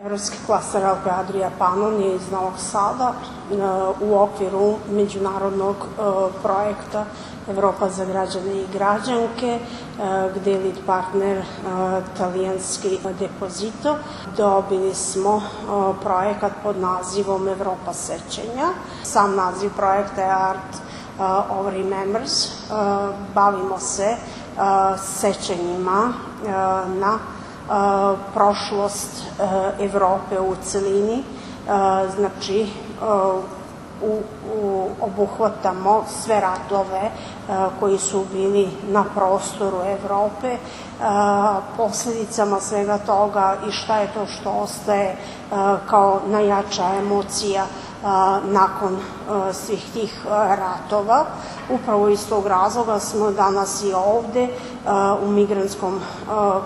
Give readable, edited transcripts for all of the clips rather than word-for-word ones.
Evropski klaster Alpe Adria Panon je iz Novog Sada u okviru međunarodnog projekta Evropa za građane i građanke, gde je lead partner talijanski Deposito. Dobili smo projekat pod nazivom Evropa sećanja. Sam naziv projekta je Art of Remembrance. Bavimo se sećanjima na prošlost Evrope u celini, znači obuhvatamo sve ratove koji su bili na prostoru Evrope, posledicama svega toga i šta je to što ostaje kao najjača emocija nakon svih tih ratova. Upravo iz tog razloga smo danas i ovde u migrantskom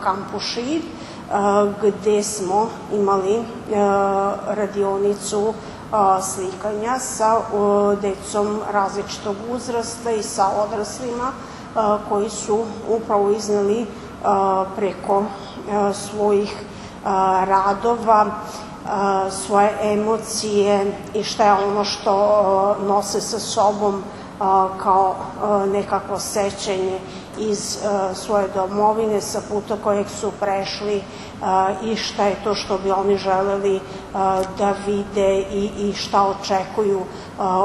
kampu Šid, gde smo imali radionicu slikanja sa decom različitog uzrasta i sa odraslima koji su upravo izneli preko svojih radova svoje emocije i šta je ono što nose sa sobom kao nekakvo sećanje iz svoje domovine, sa puta kojeg su prešli i šta je to što bi oni želeli da vide i šta očekuju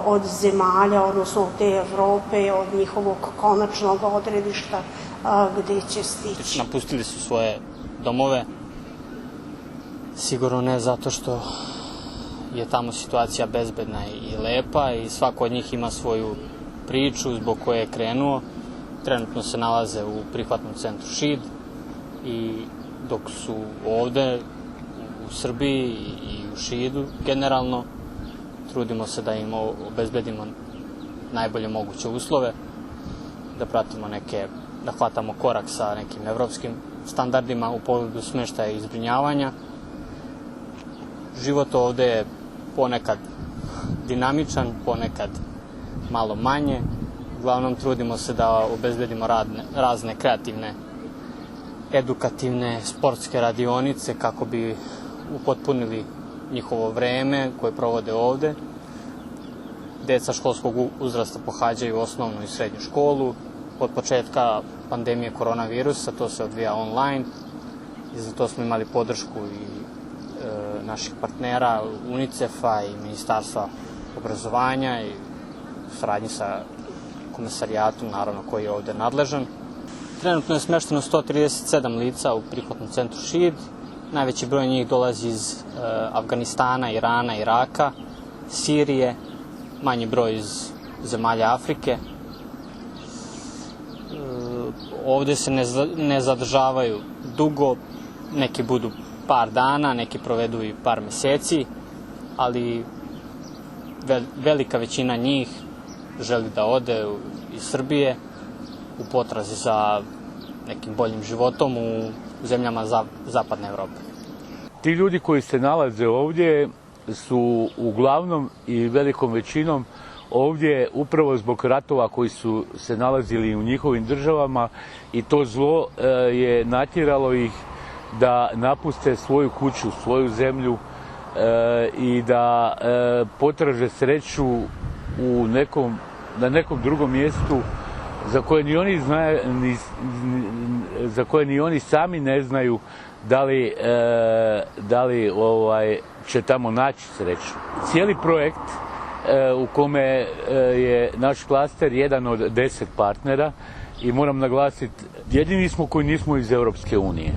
od zemalja, odnosno od te Evrope, od njihovog konačnog odredišta gde će stići. Napustili su svoje domove, sigurno ne zato što je tamo situacija bezbedna i lepa i svako od njih ima svoju priču zbog koje je krenuo. Trenutno se nalaze u prihvatnom centru Šid i dok su ovde u Srbiji i u Šidu generalno trudimo se da im obezbedimo najbolje moguće uslove, da pratimo da hvatamo korak sa nekim evropskim standardima u pogledu smeštaja i zbrinjavanja. Život ovde je ponekad dinamičan, ponekad malo manje. Uglavnom trudimo se da obezbedimo razne kreativne, edukativne, sportske radionice kako bi upotpunili njihovo vreme koje provode ovde. Deca školskog uzrasta pohađaju osnovnu i srednju školu. Od početka pandemije koronavirusa to se odvija online i za to smo imali podršku i naših partnera UNICEF-a i Ministarstva obrazovanja i u saradnji sa komesarijatom, naravno, koji je ovde nadležan. Trenutno je smešteno 137 lica u prihvatnom centru Šid. Najveći broj njih dolazi iz Avganistana, Irana, Iraka, Sirije, manji broj iz zemalja Afrike. Ovde se ne zadržavaju dugo, neki budu par dana, neki provedu i par meseci, ali velika većina njih želi da ode iz Srbije u potrazi za nekim boljim životom u zemljama zapadne Evrope. Ti ljudi koji se nalaze ovdje su uglavnom i velikom većinom ovdje upravo zbog ratova koji su se nalazili u njihovim državama i to zlo je natjeralo ih da napuste svoju kuću, svoju zemlju i da potraže sreću na nekom drugom mjestu za koje ni oni sami ne znaju da li će tamo naći sreću. Cijeli projekt u kome je naš klaster jedan od 10 partnera i moram naglasiti, jedini smo koji nismo iz Europske unije.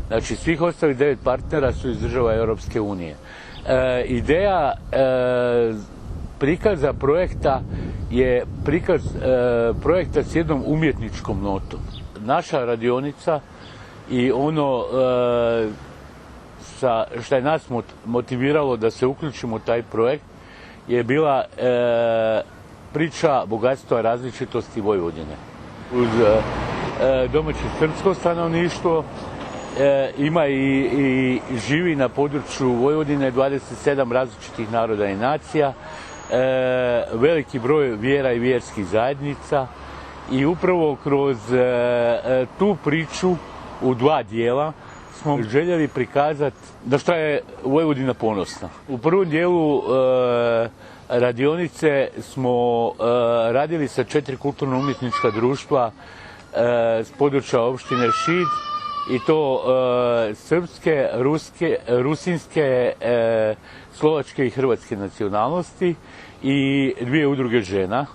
Znači, svih ostalih 9 partnera su iz država Europske unije. Ideja prikaza projekta je prikaz projekta s jednom umjetničkom notom. Naša radionica i ono što je nas motiviralo da se uključimo u taj projekt je bila priča bogatstva različitosti Vojvodine. Uz domaće srpsko stanovništvo ima i živi na području Vojvodine 27 različitih naroda i nacija, veliki broj vjera i vjerskih zajednica i upravo kroz tu priču u dva dijela smo željeli prikazati da što je Vojvodina ponosna. U prvom dijelu radionice smo radili sa 4 kulturno-umjetnička društva s područja opštine Šid, i to srpske, rusinske, slovačke i hrvatske nacionalnosti i 2 udruge žena.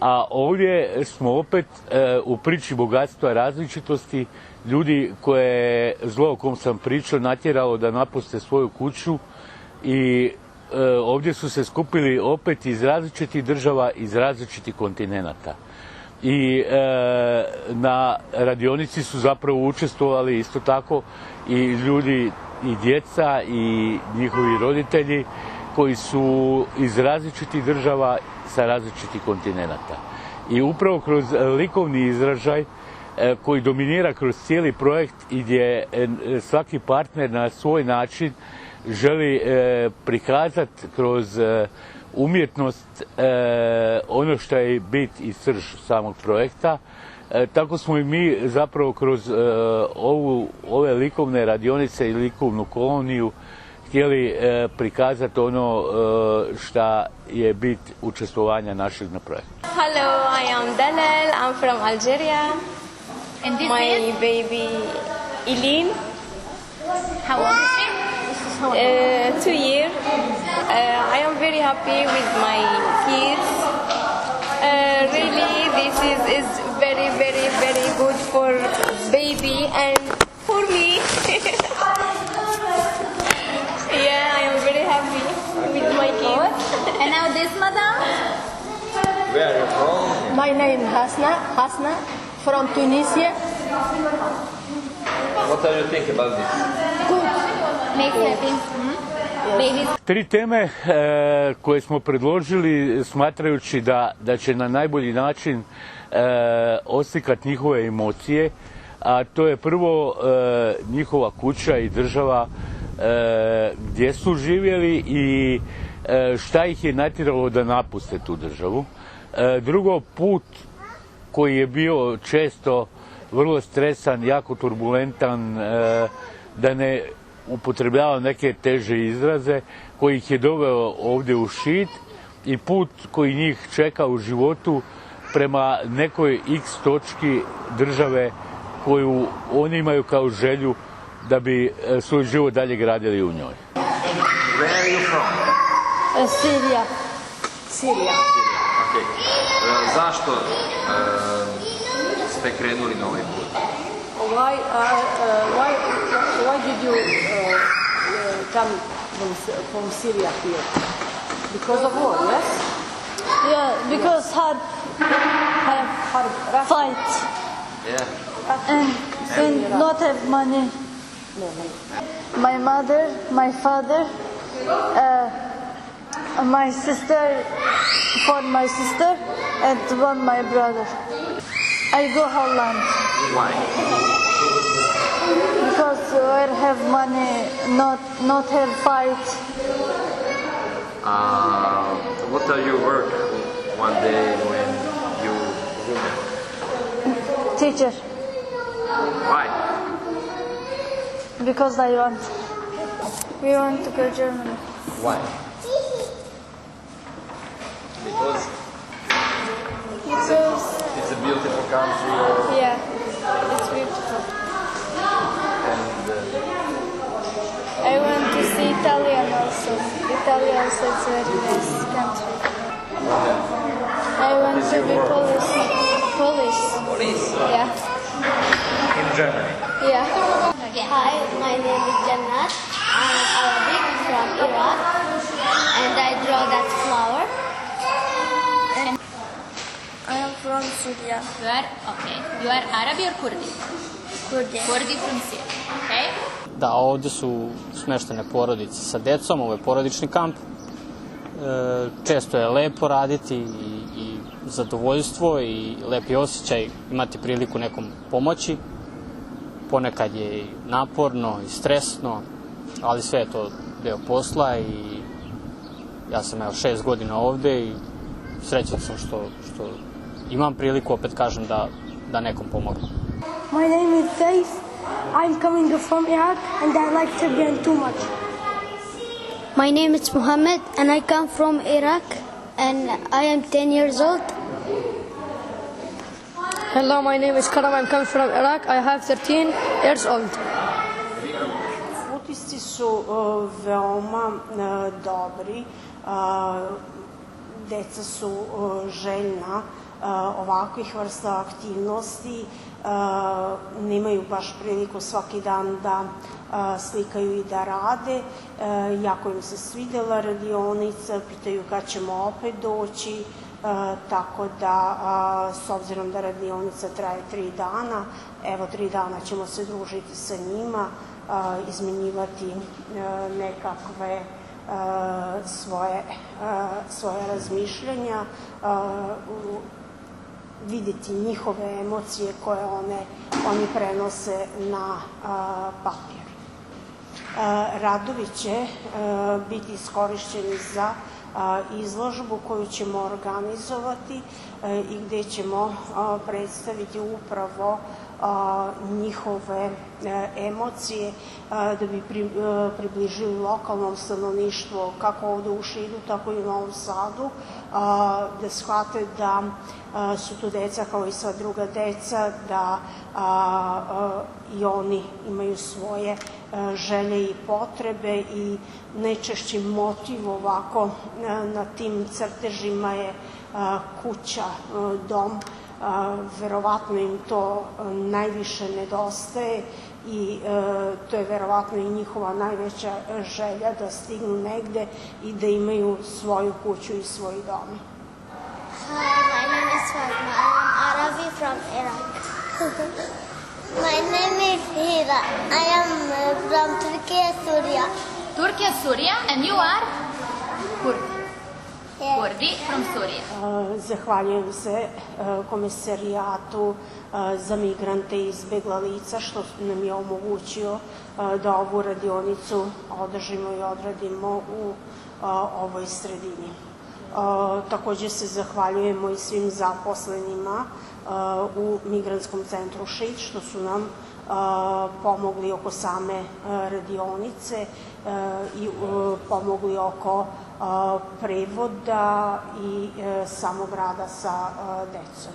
A ovdje smo opet u priči bogatstva različitosti, ljudi koje zlo o kom sam pričao natjeralo da napuste svoju kuću, i ovdje su se skupili opet iz različitih država, iz različitih kontinenata. I na radionici su zapravo učestvovali isto tako i ljudi, i djeca i njihovi roditelji koji su iz različitih država, sa različitih kontinenata. I upravo kroz likovni izražaj koji dominira kroz cijeli projekt i gdje svaki partner na svoj način želi prikazati kroz umjetnost ono što je bit i srž samog projekta. Tako smo i mi zapravo kroz ove likovne radionice i likovnu koloniju htjeli prikazati ono što je bit učestvovanja našeg na projektu. Hello, I am Dalal. I'm from Algeria. And this My is? baby Eileen, How old is she? 2 years. I am very happy with my kids. Really, this is very, very, very good for baby and for me. Yeah, I am very happy with my kids. And now this, madam? Where are you from? My name is Hasna from Tunisia. What do you think about this? Makes happy. Babies. 3 teme koje smo predložili smatrajući da će na najbolji način oslikati njihove emocije, a to je prvo njihova kuća i država gdje su živjeli i šta ih je natjeralo da napuste tu državu. Drugo, put koji je bio često vrlo stresan, jako turbulentan, da ne upotrebljavam neke teže izraze, koji ih je doveo ovdje u Šid, i put koji njih čeka u životu prema nekoj x točki države koju oni imaju kao želju da bi svoj život dalje gradili u njoj. Where are you from? Syria. Okay. Zašto ste krenuli na ovaj put? Why did you come from Syria here? Because of war, yes? Yeah, because hard fight Yeah. and not have money. My mother, my father, my sister, for my sister, and one my brother. I go Holland Why? because I have money, not have fight. What are you work one day when you woman? Teacher, Why? because I want. We want to go Germany. Why? Because it's a beautiful country, or, Yeah, it's beautiful. and I want to see Italian also. Italy also is a very nice country. I want to be Polish. Polish. police Yeah. in Germany. Yeah. Hi, my name is Jannat. I'm Arabic from Iraq, and I draw that flower. I am from Syria. You are Arabi or Kurdi? Kurdi. Kurdi from Syria. Okay. Da, ovdje su smeštene porodice sa decom, ovo je porodični kamp. Često je lepo raditi i zadovoljstvo i lepi osjećaj imati priliku nekom pomoći. Ponekad je i naporno i stresno, ali sve je to deo posla i ja sam 6 godina ovdje i srećan sam što imam priliku, opet kažem, da nekom pomogu. My name is Faith I'm coming from Iraq and I like Serbian too much. My name is Mohammed and I come from Iraq and I am 10 years old. Hello, my name is Karam. I'm coming from Iraq. I have 13 years old. Utisci su veoma dobri. Deca su željna ovakvih vrsta aktivnosti. Nemaju baš priliku svaki dan da slikaju i da rade. Jako im se svidela radionica, pitaju kad ćemo opet doći, tako da s obzirom da radionica traje 3 dana, evo 3 dana ćemo se družiti sa njima, izmenjivati nekakve svoje razmišljanja, vidjeti njihove emocije koje oni prenose na papir. Radovi će biti iskorišćeni za izložbu koju ćemo organizovati i gdje ćemo predstaviti upravo njihove emocije da bi približili lokalnom stanovništvu kako ovde u Šidu, tako i u Novom Sadu, da shvate da su tu deca kao i sva druga deca, da i oni imaju svoje želje i potrebe i najčešći motiv ovako na tim crtežima je kuća, dom. Verovatno im to najviše nedostaje i to je verovatno i njihova najveća želja da stignu negde i da imaju svoju kuću i svoj dom. Hi, my name is Fatma. I am Arabi from Iraq. My name is Hira. I am from Turkey, Syria. Turkey, Syria, and you are? Kurdi. Yes. Kurdi from Syria. Zahvaljujem se Komesarijatu za migrante i izbegla lica što nam je omogućio da ovu radionicu održimo i odradimo u ovoj sredini. Takođe se zahvaljujemo i svim zaposlenima u Migrantskom centru Šid što su nam pomogli oko same radionice i pomogli oko prevoda i samog rada sa decom.